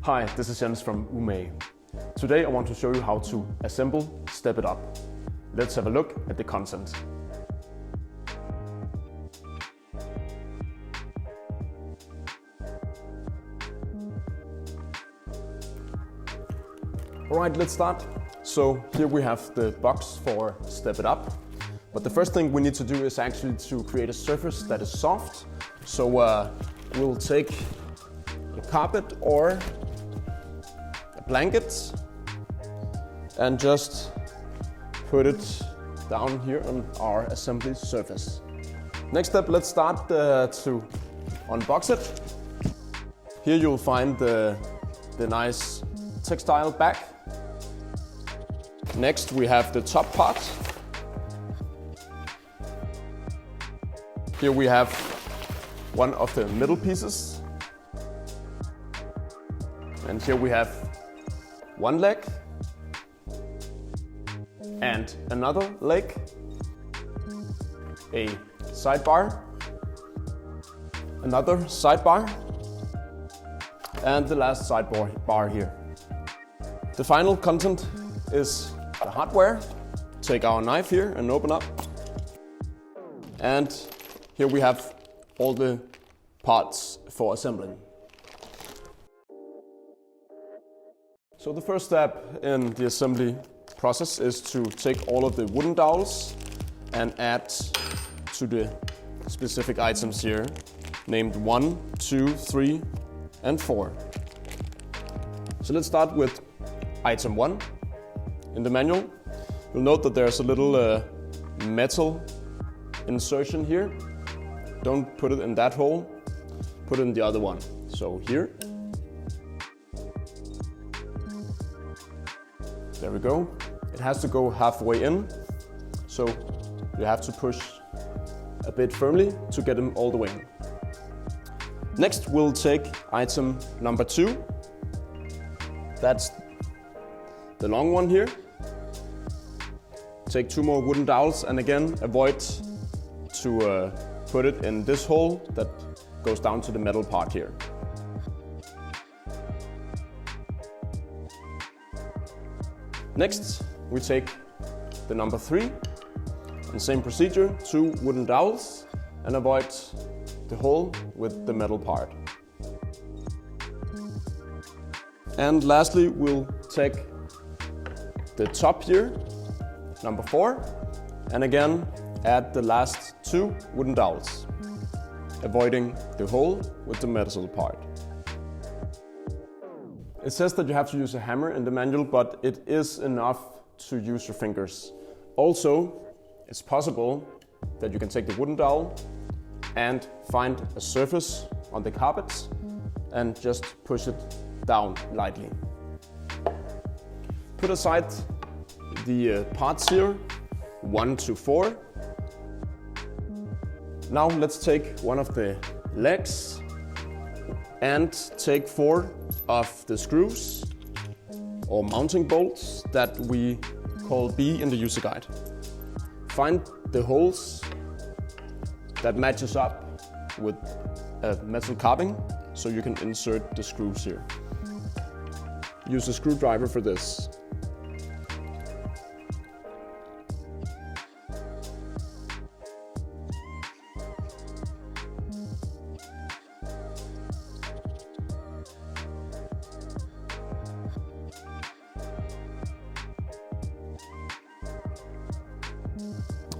Hi, this is Jens from UMAGE. Today I want to show you how to assemble Step It Up. Let's have a look at the content. Alright, let's start. So here we have the box for Step It Up. But the first thing we need to do is actually to create a surface that is soft. So we'll take a carpet or a blanket and just put it down here on our assembly surface. Next step, let's start to unbox it. Here you'll find the nice textile back. Next we have the top part. Here we have one of the middle pieces. And here we have one leg and another leg, a sidebar, another sidebar, and the last sidebar here. The final content is the hardware. Take our knife here and open up. And here we have all the parts for assembling. So the first step in the assembly process is to take all of the wooden dowels and add to the specific items here, named 1, 2, 3, and 4. So let's start with item 1. In the manual, you'll note that there's a little metal insertion here. Don't put it in that hole, put it in the other one. So here. There we go. It has to go halfway in, so you have to push a bit firmly to get them all the way in. Next, we'll take item number 2. That's the long one here. Take 2 more wooden dowels and again avoid to put it in this hole that goes down to the metal part here. Next, we take the number 3 and same procedure, 2 wooden dowels and avoid the hole with the metal part. And lastly, we'll take the top here, number 4, and again add the last 2 wooden dowels, avoiding the hole with the metal part. It says that you have to use a hammer in the manual, but it is enough to use your fingers. Also, it's possible that you can take the wooden dowel and find a surface on the carpet and just push it down lightly. Put aside the parts here, 1 to 4. Now let's take one of the legs and take 4 of the screws or mounting bolts that we call B in the user guide. Find the holes that matches up with a metal carving so you can insert the screws here. Use a screwdriver for this.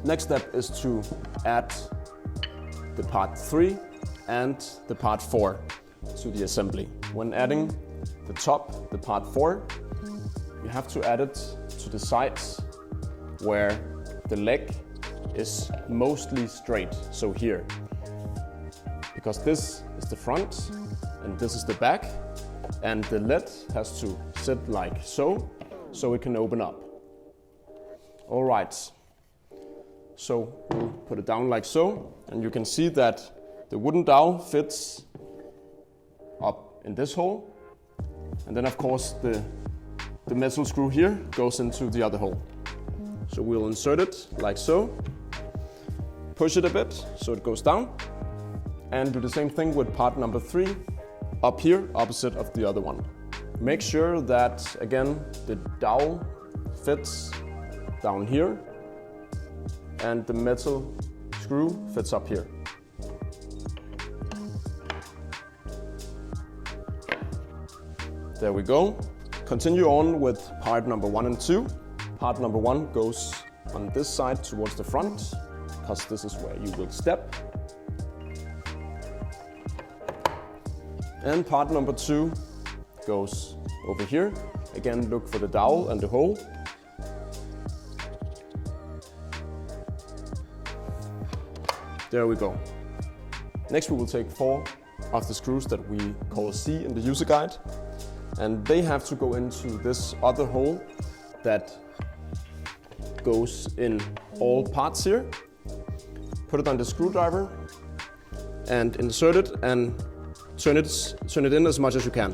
Next step is to add the part 3 and the part 4 to the assembly. When adding the top, the part 4, you have to add it to the sides where the leg is mostly straight, so here. Because this is the front and this is the back, and the lid has to sit like so it can open up. All right. So we'll put it down like so, and you can see that the wooden dowel fits up in this hole. And then of course the metal screw here goes into the other hole. So we'll insert it like so, push it a bit so it goes down, and do the same thing with part number 3. up here, opposite of the other one. Make sure that, again, the dowel fits down here and the metal screw fits up here. There we go. Continue on with part number 1 and 2. Part number 1 goes on this side towards the front, because this is where you will step. And part number 2 goes over here. Again, look for the dowel and the hole. There we go. Next we will take 4 of the screws that we call C in the user guide, and they have to go into this other hole that goes in all parts here. Put it on the screwdriver and insert it and turn it in as much as you can.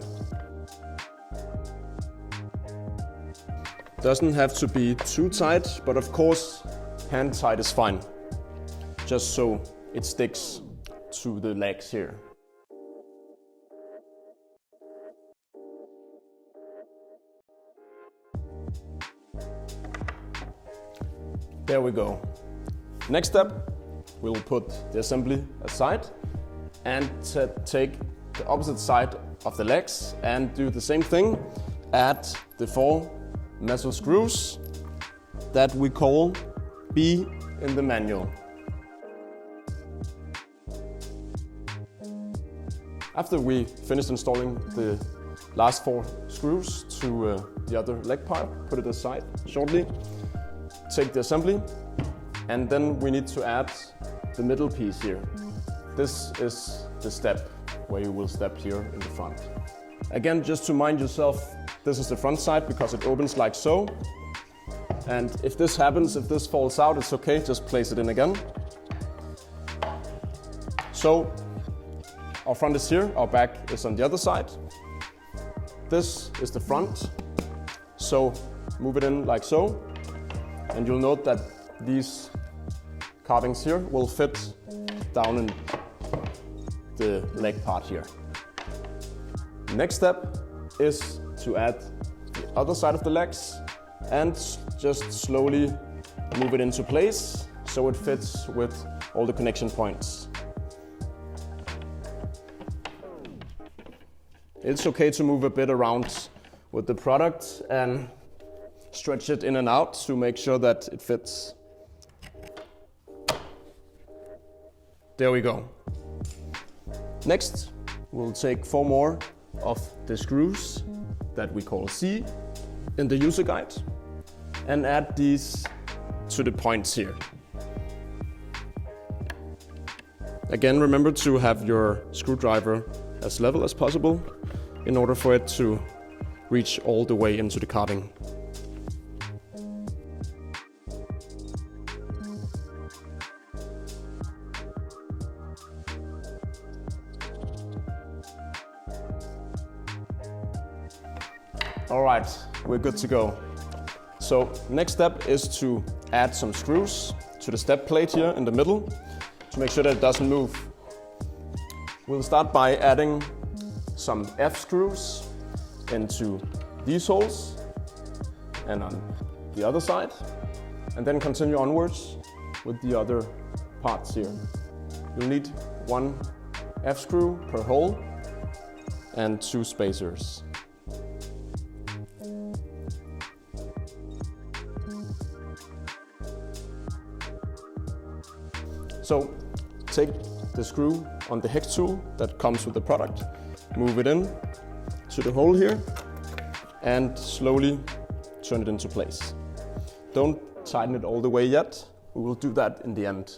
Doesn't have to be too tight, but of course hand tight is fine, just so it sticks to the legs here. There we go. Next step, we will put the assembly aside and take the opposite side of the legs and do the same thing. Add the 4 metal screws that we call B in the manual. After we finished installing the last 4 screws to the other leg part, put it aside shortly. Take the assembly, and then we need to add the middle piece here. This is the step where you will step here in the front. Again, just to mind yourself, this is the front side because it opens like so. And if this happens, if this falls out, it's okay, just place it in again. So our front is here, our back is on the other side. This is the front, so move it in like so. And you'll note that these carvings here will fit down in the leg part here. Next step is to add the other side of the legs and just slowly move it into place so it fits with all the connection points. It's okay to move a bit around with the product and stretch it in and out to make sure that it fits. There we go. Next, we'll take 4 more of the screws that we call C in the user guide and add these to the points here. Again, remember to have your screwdriver as level as possible in order for it to reach all the way into the carving. All right, we're good to go. So next step is to add some screws to the step plate here in the middle to make sure that it doesn't move. We'll start by adding some F screws into these holes and on the other side, and then continue onwards with the other parts here. You'll need 1 F screw per hole and 2 spacers. So take the screw on the hex tool that comes with the product, move it in to the hole here and slowly turn it into place. Don't tighten it all the way yet, we will do that in the end.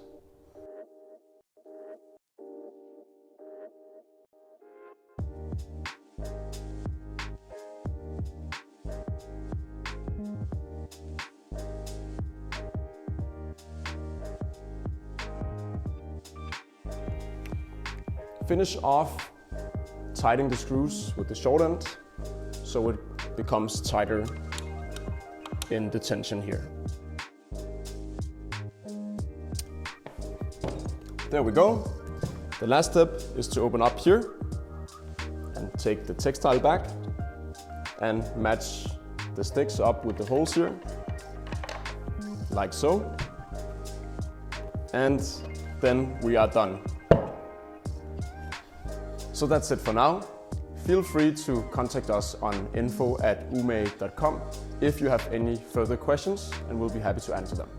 Finish off tightening the screws with the short end so it becomes tighter in the tension here. There we go. The last step is to open up here and take the textile back and match the sticks up with the holes here, like so. And then we are done. So that's it for now. Feel free to contact us on info@umage.com if you have any further questions, and we'll be happy to answer them.